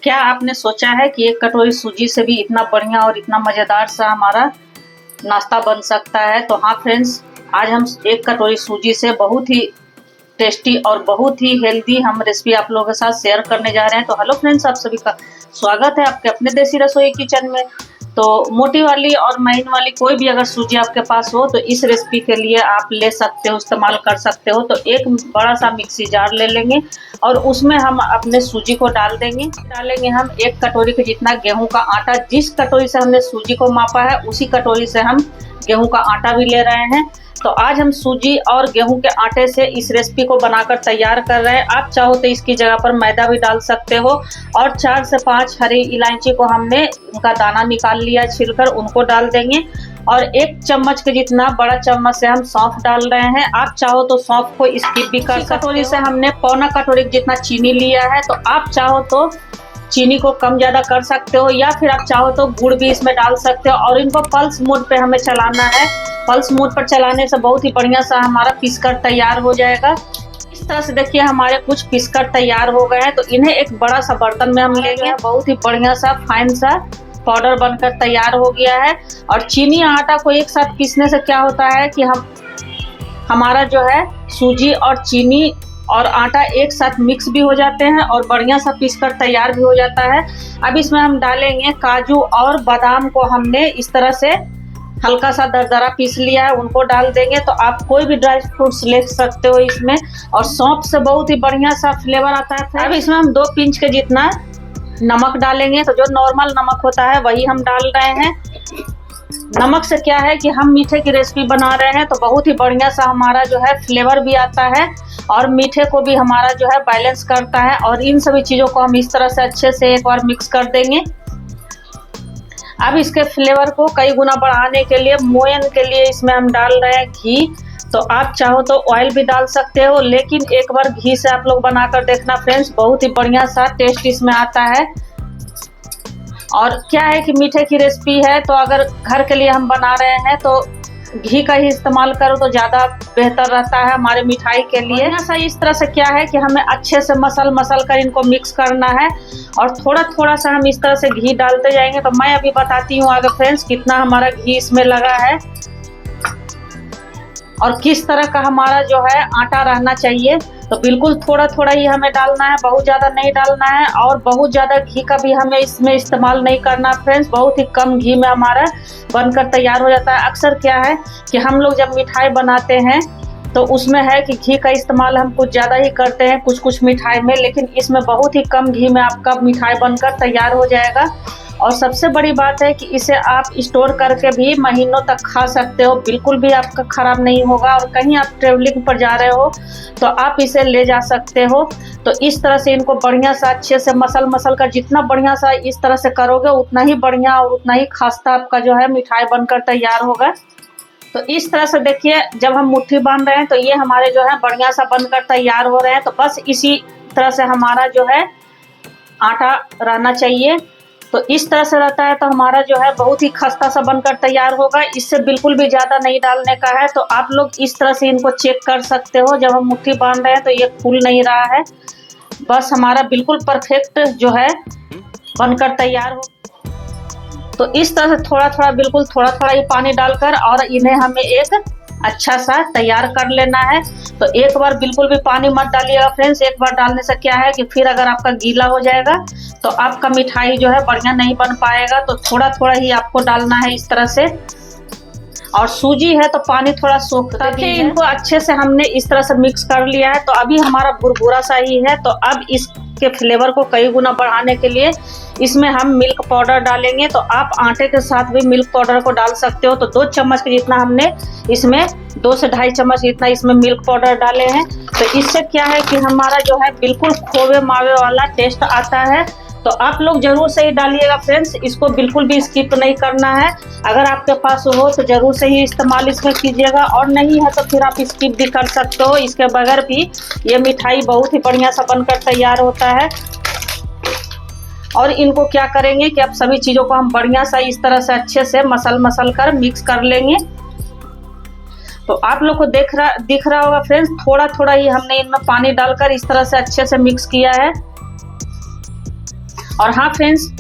क्या आपने सोचा है कि एक कटोरी सूजी से भी इतना बढ़िया और इतना मज़ेदार सा हमारा नाश्ता बन सकता है? तो हाँ फ्रेंड्स, आज हम एक कटोरी सूजी से बहुत ही टेस्टी और बहुत ही हेल्दी हम रेसिपी आप लोगों के साथ शेयर करने जा रहे हैं। तो हेलो फ्रेंड्स, आप सभी का स्वागत है आपके अपने देसी रसोई किचन में। तो मोटी वाली और महीन वाली कोई भी अगर सूजी आपके पास हो तो इस रेसिपी के लिए आप ले सकते हो, इस्तेमाल कर सकते हो। तो एक बड़ा सा मिक्सी जार ले लेंगे और उसमें हम अपने सूजी को डालेंगे हम एक कटोरी के जितना गेहूं का आटा। जिस कटोरी से हमने सूजी को मापा है उसी कटोरी से हम गेहूं का आटा भी ले रहे हैं। तो आज हम सूजी और गेहूं के आटे से इस रेसिपी को बनाकर तैयार कर रहे हैं। आप चाहो तो इसकी जगह पर मैदा भी डाल सकते हो। और 4 से 5 हरी इलायची को हमने उनका दाना निकाल लिया छिलकर, उनको डाल देंगे। और 1 चम्मच के जितना बड़ा चम्मच से हम सौंफ डाल रहे हैं। आप चाहो तो सौंफ को स्किप भी कर सकते हो। कटोरी से हमने पौना कटोरी जितना चीनी लिया है, तो आप चाहो तो चीनी को कम ज़्यादा कर सकते हो या फिर आप चाहो तो गुड़ भी इसमें डाल सकते हो। और इनको पल्स मोड पे हमें चलाना है। पल्स मोड पर चलाने से बहुत ही बढ़िया सा हमारा पीसकर तैयार हो जाएगा। इस तरह से देखिए हमारे कुछ पीसकर तैयार हो गए हैं। तो इन्हें एक बड़ा सा बर्तन में हम लेंगे। बहुत ही बढ़िया सा फाइन सा पाउडर बनकर तैयार हो गया है। और चीनी आटा को एक साथ पीसने से क्या होता है कि हमारा जो है सूजी और चीनी और आटा एक साथ मिक्स भी हो जाते हैं और बढ़िया सा पीसकर तैयार भी हो जाता है। अब इसमें हम डालेंगे काजू और बादाम को हमने इस तरह से हल्का सा दरदरा पीस लिया है, उनको डाल देंगे। तो आप कोई भी ड्राई फ्रूट्स ले सकते हो इसमें। और सौंफ से बहुत ही बढ़िया सा फ्लेवर आता है। अब इसमें हम 2 पिंच के जितना नमक डालेंगे। तो जो नॉर्मल नमक होता है वही हम डाल रहे हैं। नमक से क्या है कि हम मीठे की रेसिपी बना रहे हैं तो बहुत ही बढ़िया सा हमारा जो है फ्लेवर भी आता है और मीठे को भी हमारा जो है बैलेंस करता है। और इन सभी चीज़ों को हम इस तरह से अच्छे से एक बार मिक्स कर देंगे। अब इसके फ्लेवर को कई गुना बढ़ाने के लिए, मोयन के लिए इसमें हम डाल रहे हैं घी। तो आप चाहो तो ऑयल भी डाल सकते हो, लेकिन एक बार घी से आप लोग बनाकर देखना फ्रेंड्स, बहुत ही बढ़िया सा टेस्ट इसमें आता है। और क्या है कि मीठे की रेसिपी है तो अगर घर के लिए हम बना रहे हैं तो घी का ही इस्तेमाल करो तो ज़्यादा बेहतर रहता है हमारे मिठाई के लिए। ऐसा इस तरह से क्या है कि हमें अच्छे से मसल कर इनको मिक्स करना है और थोड़ा थोड़ा सा हम इस तरह से घी डालते जाएंगे। तो मैं अभी बताती हूँ आगे फ्रेंड्स कितना हमारा घी इसमें लगा है और किस तरह का हमारा जो है आटा रहना चाहिए। तो बिल्कुल थोड़ा थोड़ा ही हमें डालना है, बहुत ज़्यादा नहीं डालना है। और बहुत ज़्यादा घी का भी हमें इसमें इस्तेमाल नहीं करना फ्रेंड्स, बहुत ही कम घी में हमारा बनकर तैयार हो जाता है। अक्सर क्या है कि हम लोग जब मिठाई बनाते हैं तो उसमें है कि घी का इस्तेमाल हम कुछ ज़्यादा ही करते हैं कुछ मिठाई में, लेकिन इसमें बहुत ही कम घी में आपका मिठाई बनकर तैयार हो जाएगा। और सबसे बड़ी बात है कि इसे आप स्टोर करके भी महीनों तक खा सकते हो, बिल्कुल भी आपका ख़राब नहीं होगा। और कहीं आप ट्रेवलिंग पर जा रहे हो तो आप इसे ले जा सकते हो। तो इस तरह से इनको बढ़िया सा अच्छे से मसल कर जितना बढ़िया सा इस तरह से करोगे उतना ही बढ़िया और उतना ही खास्ता आपका जो है मिठाई बनकर तैयार होगा। तो इस तरह से देखिए जब हम मुट्ठी बांध रहे हैं तो ये हमारे जो है बढ़िया सा बनकर तैयार हो रहे हैं। तो बस इसी तरह से हमारा जो है आटा रहना चाहिए। तो इस तरह से रहता है तो हमारा जो है बहुत ही खस्ता सा बनकर तैयार होगा। इससे बिल्कुल भी ज़्यादा नहीं डालने का है। तो आप लोग इस तरह से इनको चेक कर सकते हो। जब हम मुट्ठी बांध रहे हैं तो ये फूल नहीं रहा है, बस हमारा बिल्कुल परफेक्ट जो है बनकर तैयार हो। तो इस तरह से बिल्कुल थोड़ा थोड़ा ही पानी डालकर और इन्हें हमें एक अच्छा सा तैयार कर लेना है। तो एक बार बिल्कुल भी पानी मत डालिएगा फ्रेंड्स। एक बार डालने से क्या है कि फिर अगर आपका गीला हो जाएगा तो आपका मिठाई जो है बढ़िया नहीं बन पाएगा। तो थोड़ा थोड़ा ही आपको डालना है इस तरह से। और सूजी है तो पानी थोड़ा सोखता भी है। इनको अच्छे से हमने इस तरह से मिक्स कर लिया है। तो अभी हमारा बुरबुरा सा ही है। तो अब इसके फ्लेवर को कई गुना बढ़ाने के लिए इसमें हम मिल्क पाउडर डालेंगे। तो आप आटे के साथ भी मिल्क पाउडर को डाल सकते हो। तो 2 चम्मच के जितना हमने इसमें 2 से ढाई चम्मच जितना इसमें मिल्क पाउडर डाले हैं। तो इससे क्या है कि हमारा जो है बिल्कुल खोवे मावे वाला टेस्ट आता है। तो आप लोग जरूर से ही डालिएगा फ्रेंड्स, इसको बिल्कुल भी स्किप नहीं करना है। अगर आपके पास हो तो जरूर से ही इस्तेमाल इसमें कीजिएगा, और नहीं है तो फिर आप स्किप भी कर सकते हो। इसके बगैर भी ये मिठाई बहुत ही बढ़िया सा बनकर तैयार होता है। और इनको क्या करेंगे कि अब सभी चीज़ों को हम बढ़िया सा इस तरह से अच्छे से मसल कर मिक्स कर लेंगे। तो आप लोग को दिख रहा होगा फ्रेंड्स, थोड़ा थोड़ा ही हमने इनमें पानी डालकर इस तरह से अच्छे से मिक्स किया है। और हाँ फ्रेंड्स,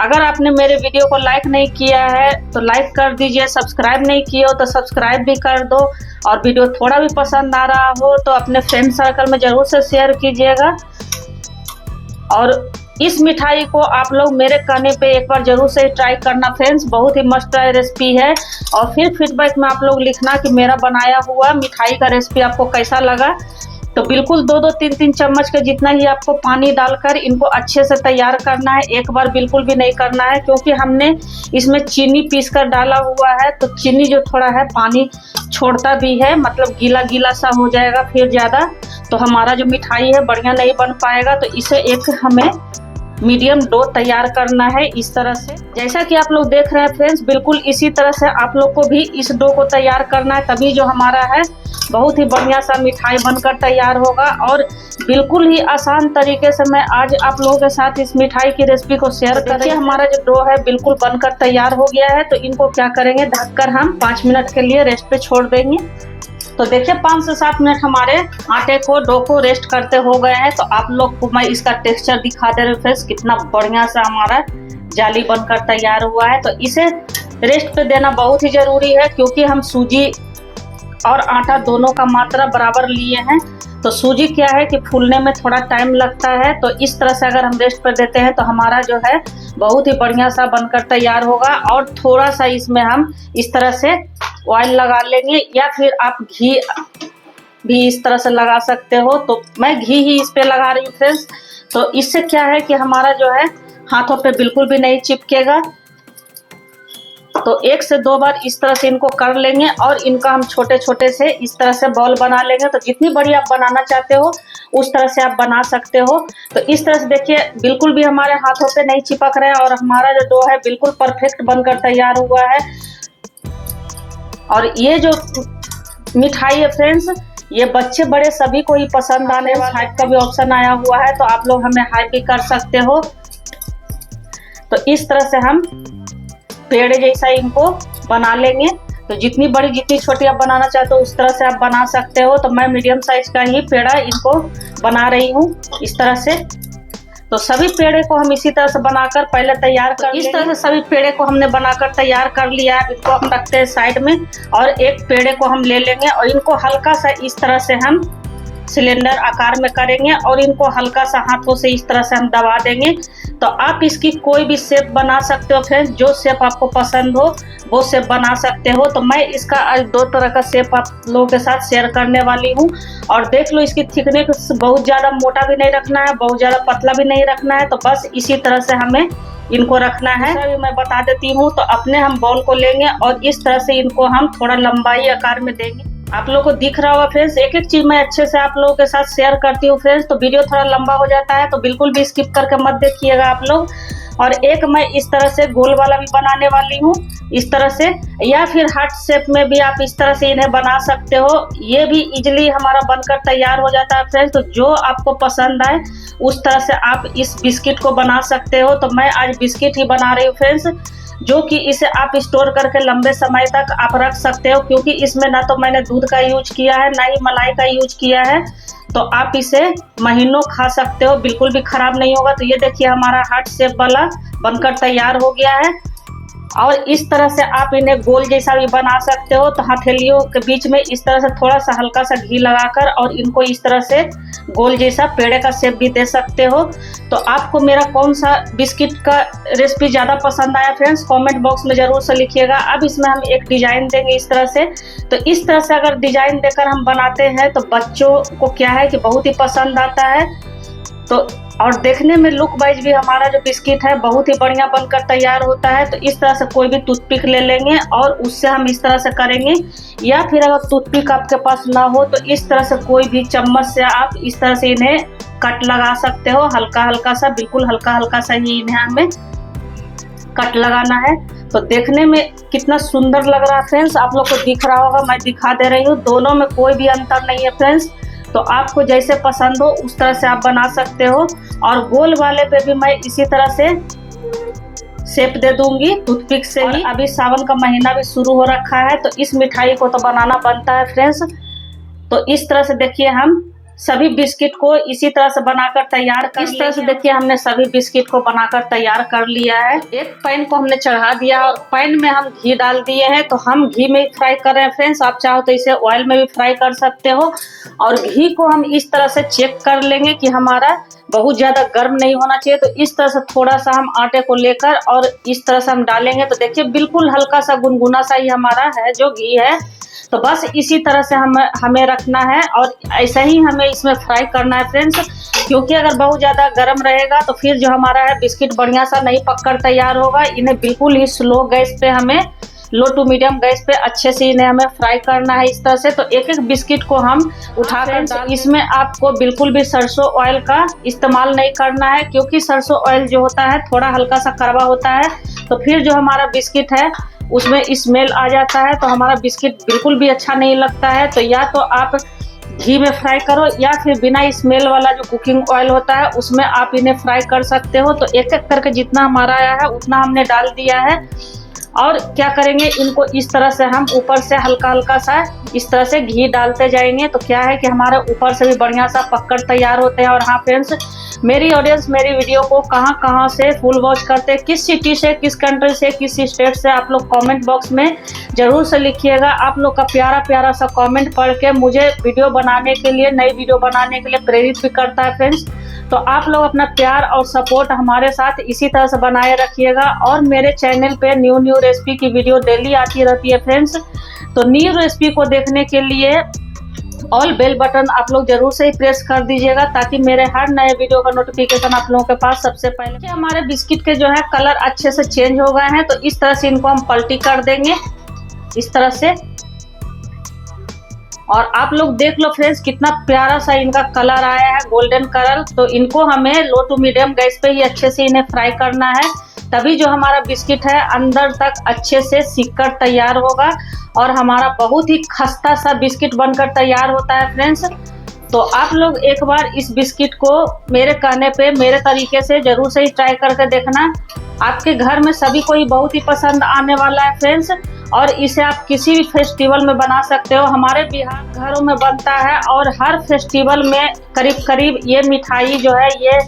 अगर आपने मेरे वीडियो को लाइक नहीं किया है तो लाइक कर दीजिए, सब्सक्राइब नहीं किए हो तो सब्सक्राइब भी कर दो, और वीडियो थोड़ा भी पसंद आ रहा हो तो अपने फ्रेंड सर्कल में ज़रूर से शेयर कीजिएगा। और इस मिठाई को आप लोग मेरे कहने पे एक बार ज़रूर से ट्राई करना फ्रेंड्स, बहुत ही मस्त ट्राई रेसिपी है। और फिर फीडबैक में आप लोग लिखना कि मेरा बनाया हुआ मिठाई का रेसिपी आपको कैसा लगा। तो बिल्कुल 2-2, 3-3 चम्मच के जितना ही आपको पानी डालकर इनको अच्छे से तैयार करना है, एक बार बिल्कुल भी नहीं करना है, क्योंकि हमने इसमें चीनी पीसकर डाला हुआ है तो चीनी जो थोड़ा है पानी छोड़ता भी है, मतलब गीला गीला सा हो जाएगा फिर ज़्यादा, तो हमारा जो मिठाई है बढ़िया नहीं बन पाएगा। तो इसे एक हमें मीडियम डो तैयार करना है इस तरह से, जैसा कि आप लोग देख रहे हैं फ्रेंड्स, बिल्कुल इसी तरह से आप लोग को भी इस डो को तैयार करना है, तभी जो हमारा है बहुत ही बढ़िया सा मिठाई बनकर तैयार होगा। और बिल्कुल ही आसान तरीके से मैं आज आप लोगों के साथ इस मिठाई की रेसिपी को शेयर करेंगे। हमारा जो डो है बिल्कुल बनकर तैयार हो गया है, तो इनको क्या करेंगे, ढककर हम 5 मिनट के लिए रेस्ट पे छोड़ देंगे। तो देखिए 5 से 7 मिनट हमारे आटे को, डो को रेस्ट करते हो गए हैं। तो आप लोग को मैं इसका टेक्सचर दिखा दे रही हूँ फ्रेंड्स, कितना बढ़िया सा हमारा जाली बनकर तैयार हुआ है। तो इसे रेस्ट पे देना बहुत ही जरूरी है, क्योंकि हम सूजी और आटा दोनों का मात्रा बराबर लिए हैं। तो सूजी क्या है कि फूलने में थोड़ा टाइम लगता है, तो इस तरह से अगर हम रेस्ट पर देते हैं तो हमारा जो है बहुत ही बढ़िया सा बनकर तैयार होगा। और थोड़ा सा इसमें हम इस तरह से ऑयल लगा लेंगे, या फिर आप घी भी इस तरह से लगा सकते हो। तो मैं घी ही इस पे लगा रही हूँ फ्रेंड्स। तो इससे क्या है कि हमारा जो है हाथों पे बिल्कुल भी नहीं चिपकेगा। तो 1 से 2 बार इस तरह से इनको कर लेंगे, और इनका हम छोटे छोटे से इस तरह से बॉल बना लेंगे। तो जितनी बड़ी आप बनाना चाहते हो उस तरह से आप बना सकते हो। तो इस तरह से देखिए बिल्कुल भी हमारे हाथों पे नहीं चिपक रहे हैं, और हमारा जो डो है बिल्कुल परफेक्ट बनकर तैयार हुआ है। और ये जो मिठाई है फ्रेंड्स, ये बच्चे बड़े सभी को ही पसंद आने वाला। हाइप का भी ऑप्शन आया हुआ है, तो आप लोग हमें हाइप भी कर सकते हो। तो इस तरह से हम पेड़ जैसा इनको बना लेंगे। तो जितनी बड़ी जितनी छोटी आप बनाना चाहते हो उस तरह से आप बना सकते हो। तो मैं मीडियम साइज का ही पेड़ा इनको बना रही हूँ इस तरह से। तो सभी पेड़े को हम इसी तरह से बनाकर पहले तैयार कर इस तरह से सभी पेड़े को हमने बनाकर तैयार कर लिया है। इनको हम रखते हैं साइड में, और एक पेड़े को हम ले लेंगे और इनको हल्का सा इस तरह से हम सिलेंडर आकार में करेंगे, और इनको हल्का सा हाथों से इस तरह से हम दबा देंगे। तो आप इसकी कोई भी शेप बना सकते हो फ्रेंड्स, जो शेप आपको पसंद हो वो शेप बना सकते हो। तो मैं इसका आज 2 तरह का शेप आप लोगों के साथ शेयर करने वाली हूँ। और देख लो, इसकी थिकनेस बहुत ज़्यादा मोटा भी नहीं रखना है, बहुत ज़्यादा पतला भी नहीं रखना है। तो बस इसी तरह से हमें इनको रखना है। अभी मैं बता देती हूँ। तो अपने हम बॉल को लेंगे और इस तरह से इनको हम थोड़ा लंबाई आकार में देंगे। आप लोगों को दिख रहा होगा फ्रेंड्स, एक एक चीज मैं अच्छे से आप लोगों के साथ शेयर करती हूँ फ्रेंड्स। तो वीडियो थोड़ा लंबा हो जाता है, तो बिल्कुल भी स्किप करके मत देखिएगा आप लोग। और एक मैं इस तरह से गोल वाला भी बनाने वाली हूँ इस तरह से, या फिर हार्ट शेप में भी आप इस तरह से इन्हें बना सकते हो। ये भी इजीली हमारा बनकर तैयार हो जाता है फ्रेंड्स। तो जो आपको पसंद आए उस तरह से आप इस बिस्किट को बना सकते हो। तो मैं आज बिस्किट ही बना रही हूँ फ्रेंड्स, जो कि इसे आप स्टोर करके लंबे समय तक आप रख सकते हो, क्योंकि इसमें ना तो मैंने दूध का यूज किया है ना ही मलाई का यूज किया है। तो आप इसे महीनों खा सकते हो, बिल्कुल भी खराब नहीं होगा। तो ये देखिए हमारा हार्ट शेप वाला बनकर तैयार हो गया है। और इस तरह से आप इन्हें गोल जैसा भी बना सकते हो। तो हथेलियों के बीच में इस तरह से थोड़ा सा हल्का सा घी लगाकर और इनको इस तरह से गोल जैसा पेड़े का शेप भी दे सकते हो। तो आपको मेरा कौन सा बिस्किट का रेसिपी ज़्यादा पसंद आया फ्रेंड्स, कमेंट बॉक्स में ज़रूर से लिखिएगा। अब इसमें हम एक डिजाइन देंगे इस तरह से। तो इस तरह से अगर डिजाइन देकर हम बनाते हैं तो बच्चों को क्या है कि बहुत ही पसंद आता है। तो और देखने में लुक वाइज भी हमारा जो बिस्किट है बहुत ही बढ़िया बनकर तैयार होता है। तो इस तरह से कोई भी टूथपिक ले लेंगे और उससे हम इस तरह से करेंगे, या फिर अगर टूथपिक आपके पास ना हो तो इस तरह से कोई भी चम्मच से आप इस तरह से इन्हें कट लगा सकते हो। हल्का हल्का सा, बिल्कुल हल्का हल्का सा ही इन्हें हमें कट लगाना है। तो देखने में कितना सुंदर लग रहा है फ्रेंड्स, आप लोग को दिख रहा होगा, मैं दिखा दे रही हूँ। दोनों में कोई भी अंतर नहीं है फ्रेंड्स। तो आपको जैसे पसंद हो उस तरह से आप बना सकते हो। और गोल वाले पे भी मैं इसी तरह से शेप दे दूंगी टूथपिक से ही। अभी सावन का महीना भी शुरू हो रखा है, तो इस मिठाई को तो बनाना बनता है फ्रेंड्स। तो इस तरह से देखिए हम सभी बिस्किट को इसी तरह से बनाकर तैयार कर इस तरह से देखिए हमने सभी बिस्किट को बनाकर तैयार कर लिया है। एक पैन को हमने चढ़ा दिया और पैन में हम घी डाल दिए हैं, तो हम घी में फ्राई कर रहे हैं फ्रेंड्स। आप चाहो तो इसे ऑयल में भी फ्राई कर सकते हो। और घी को हम इस तरह से चेक कर लेंगे कि हमारा बहुत ज्यादा गर्म नहीं होना चाहिए। तो इस तरह से थोड़ा सा हम आटे को लेकर और इस तरह से हम डालेंगे, तो देखिए बिल्कुल हल्का सा गुनगुना सा ही हमारा है जो घी है। तो बस इसी तरह से हमें रखना है और ऐसा ही हमें इसमें फ्राई करना है फ्रेंड्स, क्योंकि अगर बहुत ज़्यादा गर्म रहेगा तो फिर जो हमारा है बिस्किट बढ़िया सा नहीं पककर तैयार होगा। इन्हें बिल्कुल ही स्लो गैस पे हमें, लो टू मीडियम गैस पे अच्छे से इन्हें हमें फ्राई करना है इस तरह से। तो एक एक बिस्किट को हम उठाकर इसमें आपको बिल्कुल भी सरसों ऑयल का इस्तेमाल नहीं करना है, क्योंकि सरसों ऑयल जो होता है थोड़ा हल्का सा कड़वा होता है। तो फिर जो हमारा बिस्किट है उसमें स्मेल आ जाता है, तो हमारा बिस्किट बिल्कुल भी अच्छा नहीं लगता है। तो या तो आप घी में फ्राई करो या फिर बिना स्मेल वाला जो कुकिंग ऑयल होता है उसमें आप इन्हें फ्राई कर सकते हो। तो एक एक करके जितना हमारा आया है उतना हमने डाल दिया है। और क्या करेंगे, इनको इस तरह से हम ऊपर से हल्का हल्का सा इस तरह से घी डालते जाएंगे। तो क्या है कि हमारे ऊपर से भी बढ़िया सा पककर तैयार होते हैं। और हाँ फ्रेंड्स, मेरी ऑडियंस मेरी वीडियो को कहाँ से फुल वॉच करते हैं, किस सिटी से, किस कंट्री से, किस स्टेट से, आप लोग कमेंट बॉक्स में जरूर से लिखिएगा। आप लोग का प्यारा प्यारा सा कमेंट पढ़ के मुझे वीडियो बनाने के लिए, नई वीडियो बनाने के लिए प्रेरित भी करता है फ्रेंड्स। तो आप लोग अपना प्यार और सपोर्ट हमारे साथ इसी तरह से बनाए रखिएगा। और मेरे चैनल पे न्यू रेसिपी की वीडियो डेली आती रहती है फ्रेंड्स। तो न्यू रेसिपी को देखने के लिए ऑल बेल बटन आप लोग जरूर से ही प्रेस कर दीजिएगा, ताकि मेरे हर नए वीडियो का नोटिफिकेशन आप लोगों के पास सबसे पहले। हमारे बिस्किट के जो है कलर अच्छे से चेंज हो गए हैं, तो इस तरह से इनको हम पलटी कर देंगे इस तरह से। और आप लोग देख लो फ्रेंड्स कितना प्यारा सा इनका कलर आया है, गोल्डन कलर। तो इनको हमें लो टू मीडियम गैस पे ही अच्छे से इन्हें फ्राई करना है, तभी जो हमारा बिस्किट है अंदर तक अच्छे से सिककर तैयार होगा और हमारा बहुत ही खस्ता सा बिस्किट बनकर तैयार होता है फ्रेंड्स। तो आप लोग एक बार इस बिस्किट को मेरे कहने पे, मेरे तरीके से जरूर से ही ट्राई करके देखना। आपके घर में सभी को ही बहुत ही पसंद आने वाला है फ्रेंड्स। और इसे आप किसी भी फेस्टिवल में बना सकते हो। हमारे बिहार घरों में बनता है और हर फेस्टिवल में करीब करीब ये मिठाई जो है, ये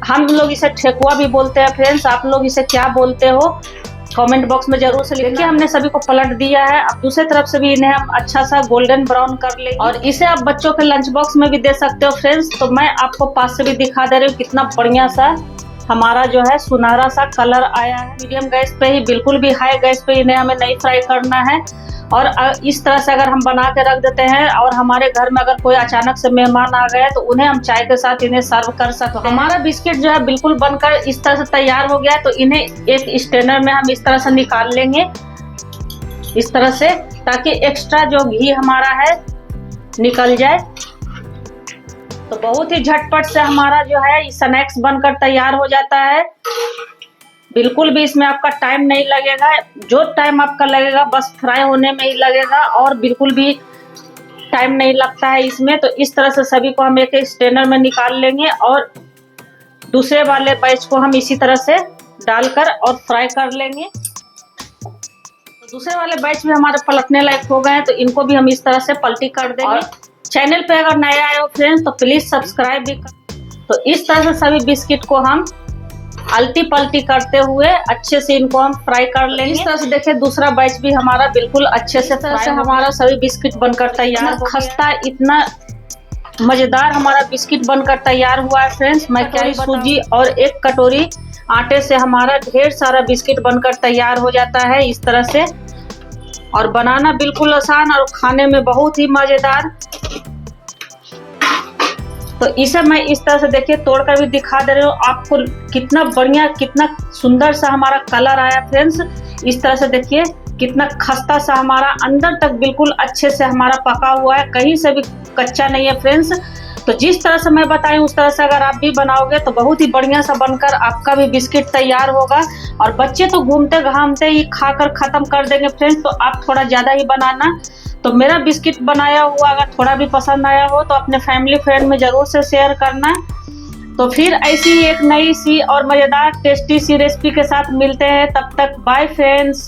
हम लोग इसे ठेकुआ भी बोलते हैं फ्रेंड्स। आप लोग इसे क्या बोलते हो कमेंट बॉक्स में जरूर से लिखिए। हमने सभी को पलट दिया है। अब दूसरे तरफ से भी इन्हें हम अच्छा सा गोल्डन ब्राउन कर लेंगे और इसे आप बच्चों के लंच बॉक्स में भी दे सकते हो फ्रेंड्स। तो मैं आपको पास से भी दिखा दे रही हूँ कितना बढ़िया सा हमारा जो है सुनहरा सा कलर आया है। मीडियम गैस पे ही, बिल्कुल भी हाई गैस पे इन्हें हमें नहीं फ्राई करना है। और इस तरह से अगर हम बना के रख देते हैं और हमारे घर में अगर कोई अचानक से मेहमान आ गए तो उन्हें हम चाय के साथ इन्हें सर्व कर सकते हैं। हमारा बिस्किट जो है बिल्कुल बनकर इस तरह से तैयार हो गया है। तो इन्हें एक स्ट्रेनर में हम इस तरह से निकाल लेंगे इस तरह से, ताकि एक्स्ट्रा जो घी हमारा है निकल जाए। तो बहुत ही झटपट से हमारा जो है स्नैक्स बनकर तैयार हो जाता है। बिल्कुल भी इसमें आपका टाइम नहीं लगेगा, जो टाइम आपका लगेगा बस फ्राई होने में ही लगेगा और बिल्कुल भी टाइम नहीं लगता है इसमें। तो इस तरह से सभी को हम एक एक स्ट्रेनर में निकाल लेंगे और दूसरे वाले बैच को हम इसी तरह से डालकर और फ्राई कर लेंगे। तो दूसरे वाले बैच भी हमारे पलटने लायक हो गए हैं, तो इनको भी हम इस तरह से पलटी कर देंगे। चैनल पे अगर नए आए हो फ्रेंड्स तो प्लीज सब्सक्राइब भी कर। तो इस तरह से सभी बिस्किट को हम अल्टी पल्टी करते हुए अच्छे से इनको हम फ्राई कर लेंगे। इस तरह से देखिए दूसरा बैच भी हमारा बिल्कुल अच्छे से हमारा सभी बिस्किट बनकर तैयार हो खस्ता, इतना मजेदार हमारा बिस्किट बनकर तैयार हुआ है फ्रेंड्स। मैं क्या ही सूजी और एक कटोरी आटे से हमारा ढेर सारा बिस्किट बनकर तैयार हो जाता है इस तरह से। और बनाना बिल्कुल आसान और खाने में बहुत ही मजेदार। तो इसे मैं इस तरह से देखिए तोड़कर भी दिखा दे रही हूँ आपको, कितना बढ़िया, कितना सुंदर सा हमारा कलर आया फ्रेंड्स। इस तरह से देखिए कितना खस्ता सा हमारा अंदर तक बिल्कुल अच्छे से हमारा पका हुआ है, कहीं से भी कच्चा नहीं है फ्रेंड्स। तो जिस तरह से मैं बताई उस तरह से अगर आप भी बनाओगे तो बहुत ही बढ़िया सा बनकर आपका भी बिस्किट तैयार होगा। और बच्चे तो घूमते घामते ही खाकर खत्म कर देंगे फ्रेंड्स। तो आप थोड़ा ज़्यादा ही बनाना। तो मेरा बिस्किट बनाया हुआ अगर थोड़ा भी पसंद आया हो तो अपने फैमिली फ्रेंड में ज़रूर से शेयर करना। तो फिर ऐसी ही एक नई सी और मज़ेदार टेस्टी सी रेसिपी के साथ मिलते हैं। तब तक बाय फ्रेंड्स।